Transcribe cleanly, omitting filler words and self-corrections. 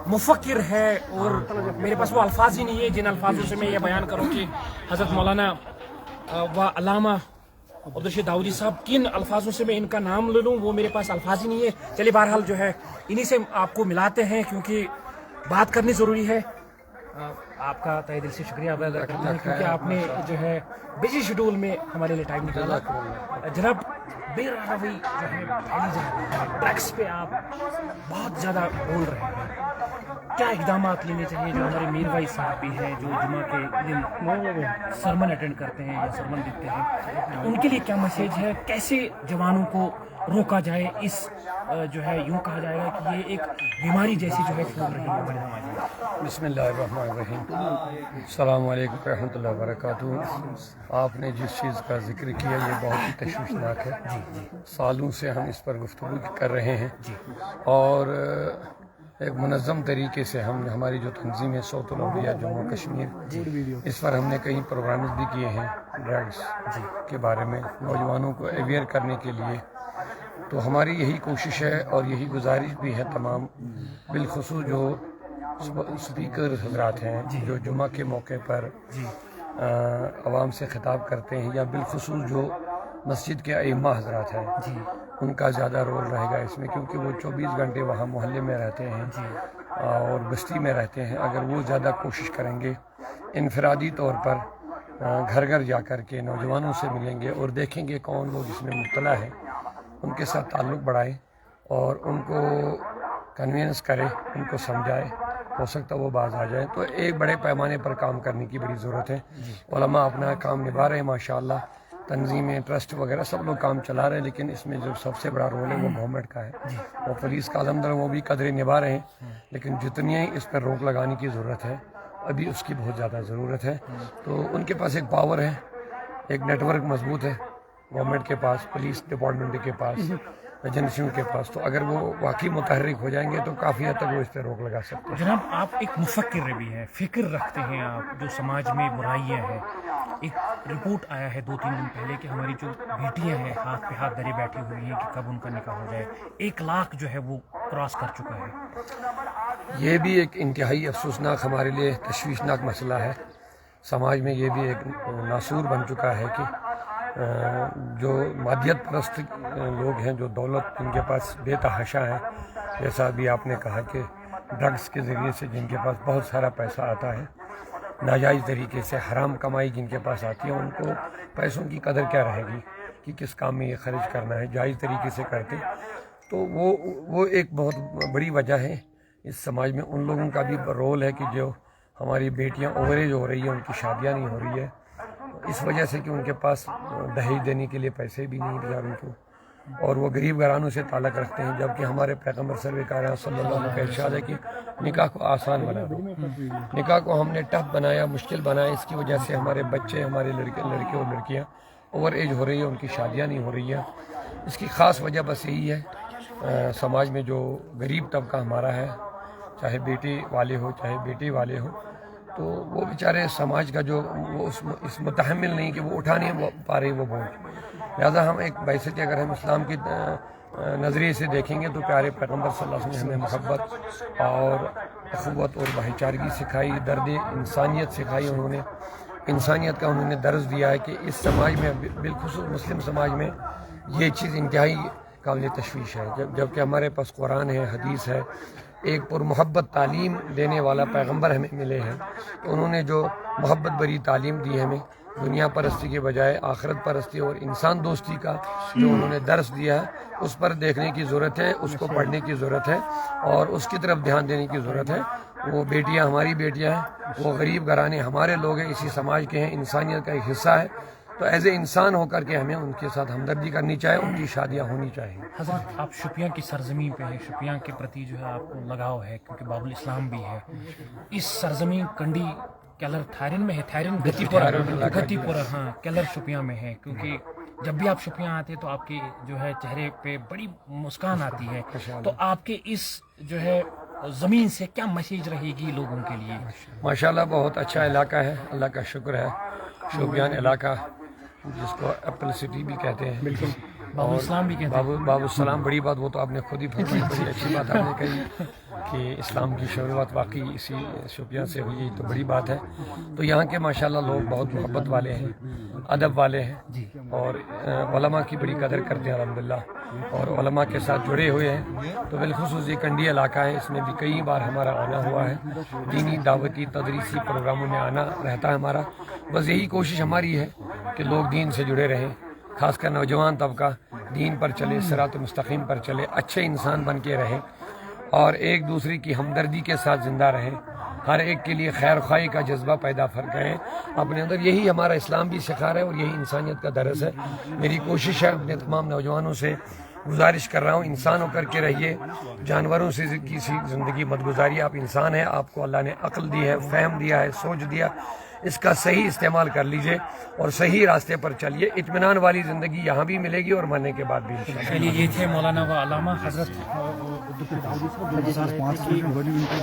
मुफक्किर है, और मेरे पास वो अल्फाज ही नहीं है जिन अल्फाजों से मैं ये बयान करूँ कि हज़रत मौलाना व अल्लामा अब्दुल दाऊदी साहब किन अल्फाजों से मैं इनका नाम ले लूँ, वो मेरे पास अल्फाज ही नहीं है। चलिए बहरहाल जो है इन्हीं से आपको मिलाते हैं, क्योंकि बात करनी ज़रूरी है। आपका तहे दिल से शुक्रिया अदा करता हूँ, क्योंकि आपने जो है बिजी शेड्यूल में हमारे लिए टाइम निकाला। जनाब, बेरहमी जो है फैली जा रही है, ड्रग्स पे आप बहुत ज़्यादा बोल रहे हैं, क्या इकदाम लेने चाहिए? जो हमारे मीर भाई साहब भी हैं, जो जुमा के दिन सरमन अटेंड करते हैं या सरमन देते हैं, उनके लिए क्या मैसेज है? कैसे जवानों को रोका जाए? इस जो है यूँ कहा जाएगा कि ये एक बीमारी जैसी जो है फैल रही है हमारे समाज में। बिस्मिल्लाहिर्रहमानिर्रहीम, अस्सलाम वालेकुम रहमतुल्लाहि व बरकातुहू। आपने जिस चीज़ का जिक्र किया ये बहुत ही तशवीशनाक है। सालों से हम इस पर गुफ्तगू कर रहे हैं और एक मुनज़्ज़म तरीके से हमारी जो तंजीम है सौतुल औलिया जम्मू कश्मीर, इस पर हमने कई प्रोग्राम्स भी किए हैं ड्रग्स के बारे में नौजवानों को अवेयर करने के लिए। तो हमारी यही कोशिश है और यही गुजारिश भी है तमाम बिलखुसूस जो स्पीकर हजरात हैं जो जुमा के मौके पर आवाम से खिताब करते हैं, या बिलखुसूस जो मस्जिद के अइम्मा हजरात हैं, उनका ज़्यादा रोल रहेगा इसमें, क्योंकि वो 24 घंटे वहाँ मोहल्ले में रहते हैं और बस्ती में रहते हैं। अगर वो ज़्यादा कोशिश करेंगे, इनफरादी तौर पर घर घर जा कर के नौजवानों से मिलेंगे और देखेंगे कौन लोग इसमें मुब्तला है, उनके साथ ताल्लुक़ बढ़ाएं और उनको कन्विंस करें, उनको समझाएं, हो सकता है वो बाज आ जाए। तो एक बड़े पैमाने पर काम करने की बड़ी ज़रूरत है। उलमा अपना काम निभा रहे हैं माशाअल्लाह, तंजीमें ट्रस्ट वगैरह सब लोग काम चला रहे हैं, लेकिन इसमें जो सबसे बड़ा रोल है वो गवर्नमेंट का है और पुलिस का अलहम्दुलिल्लाह वो भी कदरें निभा रहे हैं, लेकिन जितनी इस पर रोक लगाने की ज़रूरत है अभी उसकी बहुत ज़्यादा ज़रूरत है। तो उनके पास एक पावर है, एक नेटवर्क मजबूत है गवर्नमेंट के पास, पुलिस डिपार्टमेंट के पास, एजेंसियों के पास। तो अगर वो वाकई मुतहर्रिक हो जाएंगे तो काफ़ी हद तक वो इस पर रोक लगा सकते हैं। जनाब, आप एक मुफक्किर भी हैं, फ़िक्र रखते हैं आप, जो समाज में बुराइयां हैं। एक रिपोर्ट आया है 2-3 दिन पहले कि हमारी जो बेटियां हैं हाथ पे हाथ धरे बैठी हुई हैं कि कब उनका निकाह हो जाए। 1 लाख जो है वो क्रॉस कर चुका है। ये भी एक इंतहाई अफसोसनाक हमारे लिए तशवीशनाक मसला है। समाज में ये भी एक नासूर बन चुका है कि जो मादियत परस्त लोग हैं, जो दौलत जिनके पास बेतहाशा है, जैसा अभी आपने कहा कि ड्रग्स के ज़रिए से जिनके पास बहुत सारा पैसा आता है, नाजायज़ तरीके से हराम कमाई जिनके पास आती है, उनको पैसों की कदर क्या रहेगी कि किस काम में ये खर्च करना है। जायज़ तरीके से करते तो वो एक बहुत बड़ी वजह है इस समाज में। उन लोगों का भी रोल है कि जो हमारी बेटियां ओवरेज हो रही है, उनकी शादियां नहीं हो रही है इस वजह से कि उनके पास दहेज देने के लिए पैसे भी नहीं बेचारों को, और वो गरीब घरानों से ताल्लुक़ रखते हैं। जबकि हमारे पैगम्बर सरकार सल्लल्लाहु अलैहि वसल्लम का इरशाद है कि निकाह को आसान बना दो। निकाह को हमने टफ बनाया, मुश्किल बनाया, इसकी वजह से हमारे बच्चे, हमारे लड़के और लड़कियाँ ओवर एज हो रही है, उनकी शादियाँ नहीं हो रही हैं। इसकी ख़ास वजह बस यही है, समाज में जो गरीब तबका हमारा है, चाहे बेटी वाले हो चाहे बेटे वाले हो, तो वो बेचारे समाज का जो वो इस मुतहम्मिल नहीं कि वो उठा नहीं पा रहे वो बोझ। लिहाजा हम एक वैसे कि अगर हम इस्लाम की नज़रिए से देखेंगे तो प्यारे पैगम्बर सल्लल्लाहु अलैहि वसल्लम ने मोहब्बत और अख़ुवत और भाईचारगी सिखाई, दर्द इंसानियत सिखाई। उन्होंने इंसानियत का उन्होंने दर्ज दिया है कि इस समाज में, बिलखुसूस मुस्लिम समाज में, ये चीज़ इंतहाई काबिल तशवीश है। जबकि हमारे पास कुरान है, हदीस है, एक पुरमोहब्बत तालीम देने वाला पैगम्बर हमें मिले हैं। तो उन्होंने जो मोहब्बत भरी तालीम दी है हमें, दुनिया परस्ती के बजाय आखिरत परस्ती और इंसान दोस्ती का जो उन्होंने दर्स दिया है, उस पर देखने की ज़रूरत है, उसको पढ़ने की ज़रूरत है और उसकी तरफ ध्यान देने की ज़रूरत है। वो बेटियां हमारी बेटियां हैं, वो गरीब घराने हमारे लोग हैं, इसी समाज के हैं, इंसानियत का एक हिस्सा है। तो एज ए इंसान होकर के हमें उनके साथ हमदर्दी करनी चाहिए, उनकी शादियाँ होनी चाहिए। हज़रत, आप शुपियाँ की सरजमीन पे हैं, शुपियाँ के प्रति जो है आपको लगाव है, क्योंकि बाबुल इस्लाम भी है। इस सरजमीन कंडी कैलर थारिन में है, थारिन गतिपुरा, हाँ, कैलर शुपियाँ में है। क्योंकि जब भी आप शुपियाँ आते हैं तो आपके जो है चेहरे पे बड़ी मुस्कान आती है। तो आपके इस जो है ज़मीन से क्या मैसेज रहेगी लोगों के लिए? माशाल्लाह बहुत अच्छा इलाका है, अल्लाह का शुक्र है। शोपियान इलाका जिसको एप्पल सिटी भी कहते हैं, बिल्कुल बाबुल इस्लाम भी कहते हैं। बाबू सलाम, बड़ी बात वो तो आपने खुद ही फरमाई, बड़ी अच्छी बात आपने कही कि इस्लाम की शुरुआत वाकई इसी शोपियां से हुई, तो बड़ी बात है। तो यहाँ के माशाल्लाह लोग बहुत मोहब्बत वाले हैं, अदब वाले हैं और उलमा की बड़ी कदर करते हैं अल्हम्दुलिल्लाह, और उलमा के साथ जुड़े हुए हैं। तो बिलखुसूस ये कंडी इलाका है, इसमें भी कई बार हमारा आना हुआ है, दीनी दावती तदरीसी प्रोग्रामों में आना रहता है हमारा। बस यही कोशिश हमारी है कि लोग दीन से जुड़े रहें, खासकर नौजवान तबका दीन पर चले, सिरात मुस्तकीम पर चले, अच्छे इंसान बन के रहें और एक दूसरे की हमदर्दी के साथ ज़िंदा रहें, हर एक के लिए खैर ख्वाही का जज्बा पैदा करें अपने अंदर। यही हमारा इस्लाम भी सिखा रहा है और यही इंसानियत का दरस है। मेरी कोशिश है, अपने तमाम नौजवानों से गुजारिश कर रहा हूँ, इंसान होकर के रहिए, जानवरों से किसी ज़िंदगी मत गुजारिए। आप इंसान हैं, आपको अल्लाह ने अक्ल दी है, फ़हम दिया है, सोच दिया, इसका सही इस्तेमाल कर लीजिए और सही रास्ते पर चलिए। इत्मीनान वाली ज़िंदगी यहाँ भी मिलेगी और मरने के बाद भी इंशाअल्लाह। चलिए, ये थे मौलाना व अल्लामा हज़रत